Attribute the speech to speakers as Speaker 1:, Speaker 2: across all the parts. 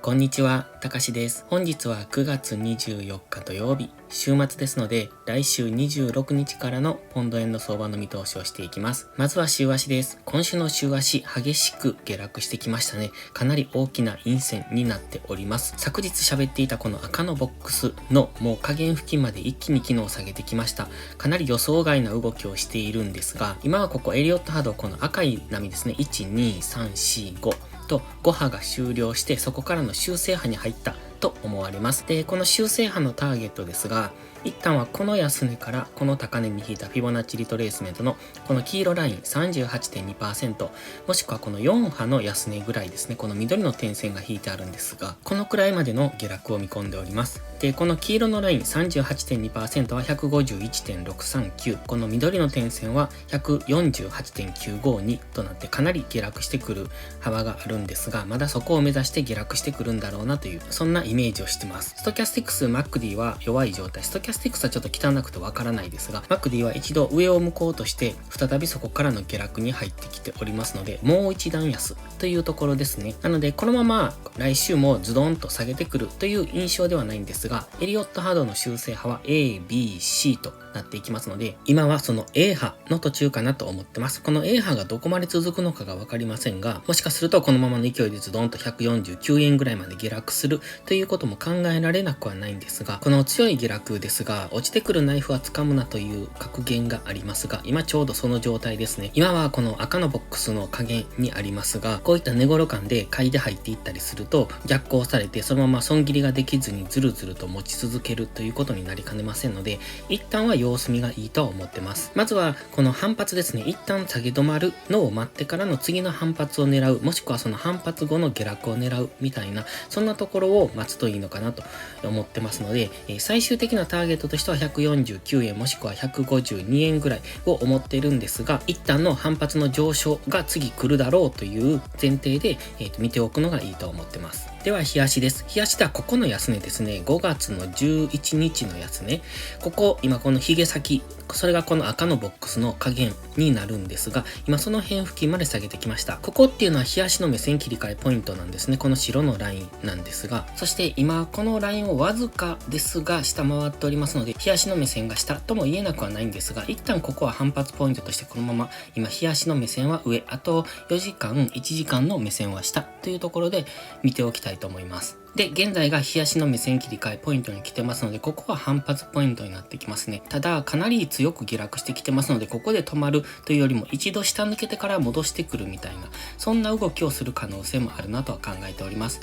Speaker 1: こんにちは、たかしです。本日は9月24日土曜日、週末ですので、来週26日からのポンド円の相場の見通しをしていきます。まずは週足です。今週の週足、激しく下落してきましたね。かなり大きな陰線になっております。昨日喋っていたこの赤のボックスのもう下限付近まで一気に昨日下げてきました。かなり予想外な動きをしているんですが、今はここエリオット波動、この赤い波ですね。1、2、3、4、5。と5波が終了して、そこからの修正波に入ったと思われます。で、この修正波のターゲットですが、一旦はこの安値からこの高値に引いたフィボナッチリトレースメントのこの黄色ライン 38.2%、もしくはこの4波の安値ぐらいですね。この緑の点線が引いてあるんですが、このくらいまでの下落を見込んでおります。で、この黄色のライン 38.2% は 151.639、この緑の点線は 148.952 となってかなり下落してくる幅があるんですが、まだそこを目指して下落してくるんだろうなという、そんなイメージをしてます。ストキャスティクス MACD は弱い状態。ストキャスティクスはちょっと汚くてわからないですが、MACD は一度上を向こうとして再びそこからの下落に入ってきておりますので、もう一段安というところですね。なのでこのまま来週もズドンと下げてくるという印象ではないんですが、エリオット波動の修正波は A、B、C となっていきますので、今はその A 波の途中かなと思ってます。この A 波がどこまで続くのかがわかりませんが、もしかするとこのままの勢いでズドンと149円ぐらいまで下落するということも考えられなくはないんですが、この強い下落ですが、落ちてくるナイフは掴むなという格言がありますが、今ちょうどその状態ですね。今はこの赤のボックスの下限にありますが、こういった値頃感で買いで入っていったりすると逆行されて、そのまま損切りができずにずるずると持ち続けるということになりかねませんので、一旦は様子見がいいとは思ってます。まずはこの反発ですね。一旦下げ止まるのを待ってからの次の反発を狙う、もしくはその反発後の下落を狙うみたいな、そんなところを待つといいのかなと思ってますので、最終的なターゲットとしては149円もしくは152円ぐらいを思っているんですが、一旦の反発の上昇が次来るだろうという前提で、見ておくのがいいと思ってます。では、日足です。日足ではここの安値ですね。5月の11日の安値。ここ、今このヒゲ先、それがこの赤のボックスの下限になるんですが、今その辺付近まで下げてきました。ここっていうのは日足の目線切り替えポイントなんですね。この白のラインなんですが、そして今このラインをわずかですが下回っておりますので、日足の目線が下とも言えなくはないんですが、一旦ここは反発ポイントとしてこのまま、今日足の目線は上、あと4時間、1時間の目線は下というところで見ておきたいと思います。で、現在が日足の目線切り替えポイントに来てますので、ここは反発ポイントになってきますね。ただ、かなり強く下落してきてますので、ここで止まるというよりも一度下抜けてから戻してくるみたいな、そんな動きをする可能性もあるなとは考えております。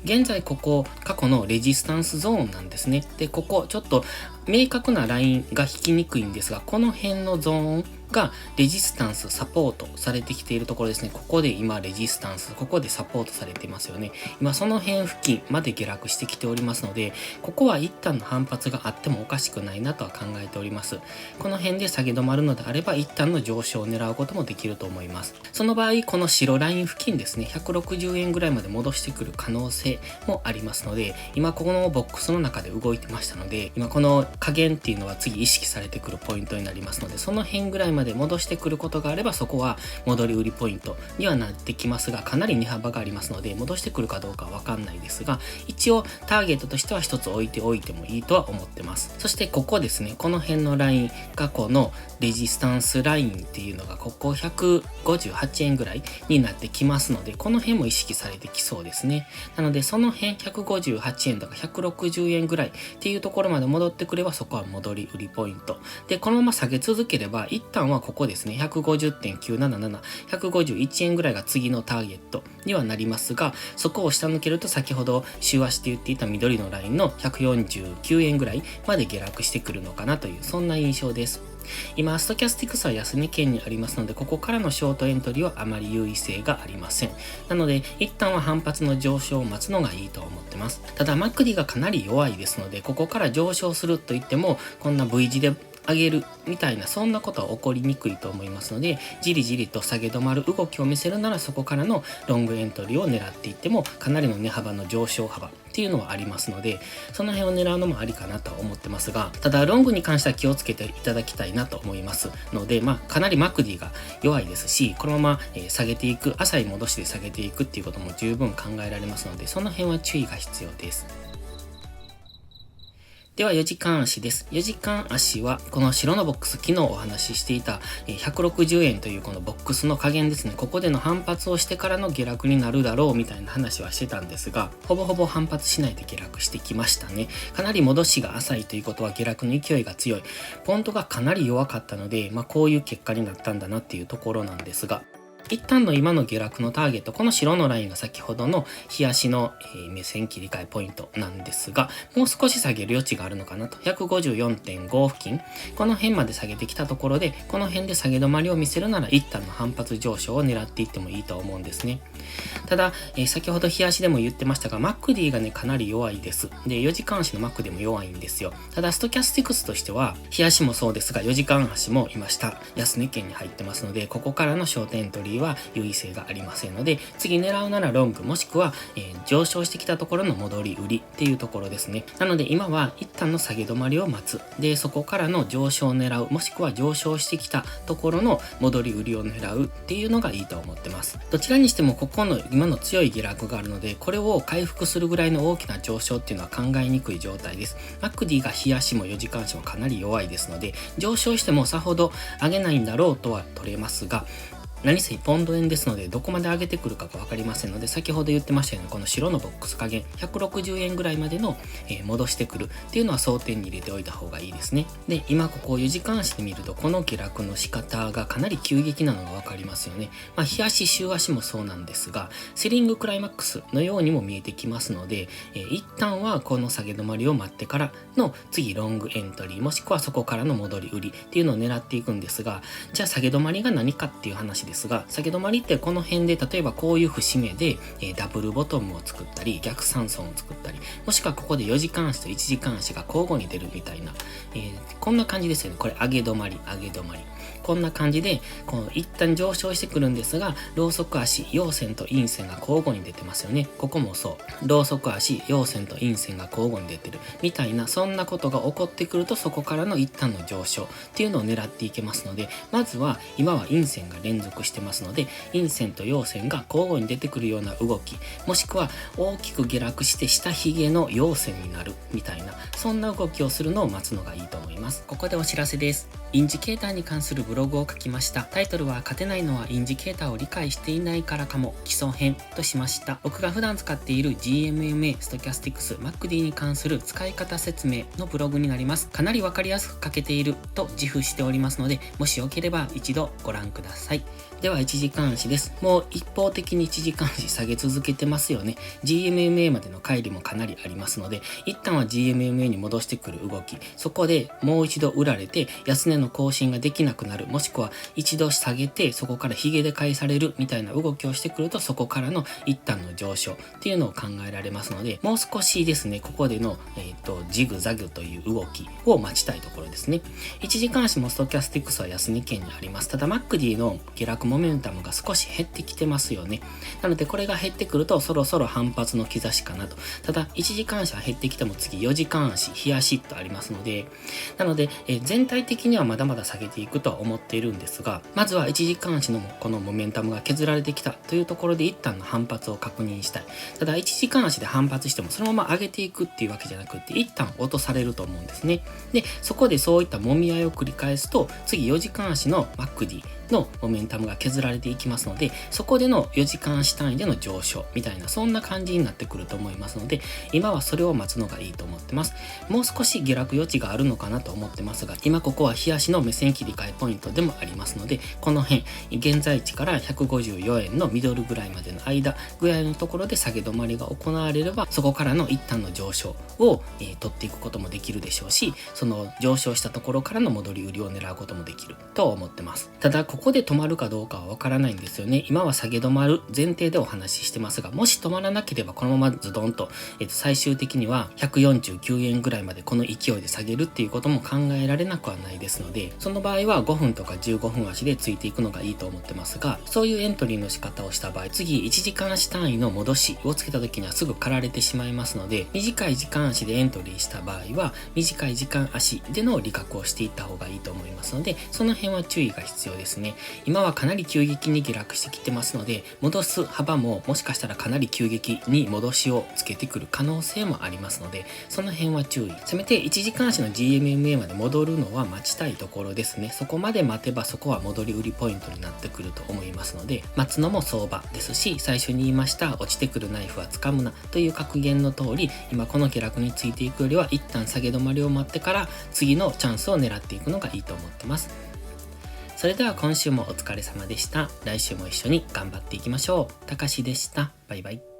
Speaker 1: 現在ここ、過去のレジスタンスゾーンなんですね。で、ここ、ちょっと明確なラインが引きにくいんですが、この辺のゾーンがレジスタンスサポートされてきているところですね。ここで今レジスタンス、ここでサポートされていますよね。今その辺付近まで下落してきておりますので、ここは一旦の反発があってもおかしくないなとは考えております。この辺で下げ止まるのであれば、一旦の上昇を狙うこともできると思います。その場合、この白ライン付近ですね、160円ぐらいまで戻してくる可能性もありますので、今ここのボックスの中で動いてましたので、今この下限っていうのは次意識されてくるポイントになりますので、その辺ぐらいまで戻してくることがあれば、そこは戻り売りポイントにはなってきますが、かなり値幅がありますので、戻してくるかどうかはわかんないですが、一応ターゲットとしては一つ置いておいてもいいとは思ってます。そしてここですね、この辺のライン、過去のレジスタンスラインっていうのがここ158円ぐらいになってきますので、この辺も意識されてきそうですね。なのでその辺158円とか160円ぐらいっていうところまで戻ってくれば、そこは戻り売りポイントで、このまま下げ続ければ一旦はここですね、150.977、151円ぐらいが次のターゲットにはなりますが、そこを下抜けると先ほど週足で言っていた緑のラインの149円ぐらいまで下落してくるのかなという、そんな印象です。今、ストキャスティクスは安値圏にありますので、ここからのショートエントリーはあまり優位性がありません。なので、一旦は反発の上昇を待つのがいいと思ってます。ただ、MACD がかなり弱いですので、ここから上昇するといっても、こんな V 字で上げるみたいな、そんなことは起こりにくいと思いますので、じりじりと下げ止まる動きを見せるなら、そこからのロングエントリーを狙っていってもかなりの値幅の上昇幅っていうのはありますので、その辺を狙うのもありかなとは思ってますが、ただロングに関しては気をつけていただきたいなと思いますので、かなりマクディが弱いですし、このまま下げていく、浅い戻しで下げていくっていうことも十分考えられますので、その辺は注意が必要です。では4時間足です。4時間足はこの白のボックス、昨日お話ししていた160円というこのボックスの加減ですね。ここでの反発をしてからの下落になるだろうみたいな話はしてたんですが、ほぼほぼ反発しないで下落してきましたね。かなり戻しが浅いということは下落の勢いが強い。ポンドがかなり弱かったので、こういう結果になったんだなっていうところなんですが、一旦の今の下落のターゲット、この白のラインが先ほどの日足の目線切り替えポイントなんですが、もう少し下げる余地があるのかなと。154.5 付近、この辺まで下げてきたところで、この辺で下げ止まりを見せるなら一旦の反発上昇を狙っていってもいいと思うんですね。ただ、先ほど日足でも言ってましたが、マクディがね、かなり弱いです。で、4時間足のマクディも弱いんですよ。ただ、ストキャスティクスとしては、日足もそうですが、4時間足も今下、安値圏に入ってますので、ここからのショートエントリーは優位性がありませんので、次狙うならロング、もしくは、上昇してきたところの戻り売りっていうところですね。なので、今は一旦の下げ止まりを待つ。で、そこからの上昇を狙う、もしくは上昇してきたところの戻り売りを狙うっていうのがいいと思ってます。どちらにしても、ここの今の強い下落があるので、これを回復するぐらいの大きな上昇っていうのは考えにくい状態です。マクディが日足も4時間足もかなり弱いですので、上昇してもさほど上げないんだろうとは取れますが、何せポンド円ですので、どこまで上げてくるかが分かりませんので、先ほど言ってましたように、この白のボックス加減、160円ぐらいまでの、戻してくるっていうのは想定に入れておいた方がいいですね。で、今ここ4時間足で見ると、この下落の仕方がかなり急激なのが分かりますよね。日足、週足もそうなんですが、セリングクライマックスのようにも見えてきますので、一旦はこの下げ止まりを待ってからの次ロングエントリー、もしくはそこからの戻り売りっていうのを狙っていくんですが、じゃあ下げ止まりが何かっていう話ですが、下げ止まりってこの辺で例えばこういう節目で、ダブルボトムを作ったり逆三損を作ったり、もしくはここで4時間足と1時間足が交互に出るみたいな、こんな感じですよね。これ上げ止まり上げ止まり、こんな感じでこの一旦上昇してくるんですが、ロウソク足陽線と陰線が交互に出てますよね。ここもそうロウソク足陽線と陰線が交互に出てるみたいな、そんなことが起こってくると、そこからの一旦の上昇っていうのを狙っていけますので、まずは今は陰線が連続してますので、陰線と陽線が交互に出てくるような動き、もしくは大きく下落して下髭の陽線になるみたいな、そんな動きをするのを待つのがいいと思います。ここでお知らせです。インジケーターに関するブログを書きました。タイトルは勝てないのはインジケーターを理解していないからかも基礎編としました。僕が普段使っている GMMA、ストキャスティクス、MACD に関する使い方説明のブログになります。かなりわかりやすく書けていると自負しておりますので、もしよければ一度ご覧ください。では1時間足です。もう一方的に1時間足下げ続けてますよね。GMMA までの乖離もかなりありますので、一旦は GMMA に戻してくる動き、そこでもう一度売られて安値の更新ができなくなる、もしくは一度下げてそこからヒゲで返されるみたいな動きをしてくると、そこからの一旦の上昇っていうのを考えられますので、もう少しですね、ここでの、ジグザグという動きを待ちたいところですね。1時間足もストキャスティクスは安値圏にあります。ただ MACD の下落モメンタムが少し減ってきてますよね。なのでこれが減ってくると、そろそろ反発の兆しかなと。ただ1時間足は減ってきても次4時間足、日足とありますので、なので、全体的にはまだまだ下げていくとは思っているんですが、まずは1時間足のこのモメンタムが削られてきたというところで一旦の反発を確認したい。ただ1時間足で反発してもそのまま上げていくっていうわけじゃなくて、一旦落とされると思うんですね。で、そこでそういった揉み合いを繰り返すと、次4時間足の MACDのモメンタムが削られていきますので、そこでの4時間足単位での上昇みたいな、そんな感じになってくると思いますので、今はそれを待つのがいいと思ってます。もう少し下落余地があるのかなと思ってますが、今ここは日足の目線切り替えポイントでもありますので、この辺現在地から154円のミドルぐらいまでの間ぐらいのところで下げ止まりが行われれば、そこからの一旦の上昇を、取っていくこともできるでしょうし、その上昇したところからの戻り売りを狙うこともできると思ってます。ただここで止まるかどうかはわからないんですよね。今は下げ止まる前提でお話ししてますが、もし止まらなければこのままズドンと、最終的には149円ぐらいまでこの勢いで下げるっていうことも考えられなくはないですので、その場合は5分とか15分足でついていくのがいいと思ってますが、そういうエントリーの仕方をした場合、次1時間足単位の戻しをつけた時にはすぐ刈られてしまいますので、短い時間足でエントリーした場合は短い時間足での利確をしていった方がいいと思いますので、その辺は注意が必要ですね。今はかなり急激に下落してきてますので、戻す幅ももしかしたらかなり急激に戻しをつけてくる可能性もありますので、その辺は注意。せめて1時間足の GMMA まで戻るのは待ちたいところですね。そこまで待てばそこは戻り売りポイントになってくると思いますので、待つのも相場ですし、最初に言いました落ちてくるナイフは掴むなという格言の通り、今この下落についていくよりは一旦下げ止まりを待ってから次のチャンスを狙っていくのがいいと思ってます。それでは今週もお疲れ様でした。来週も一緒に頑張っていきましょう。たかしでした。バイバイ。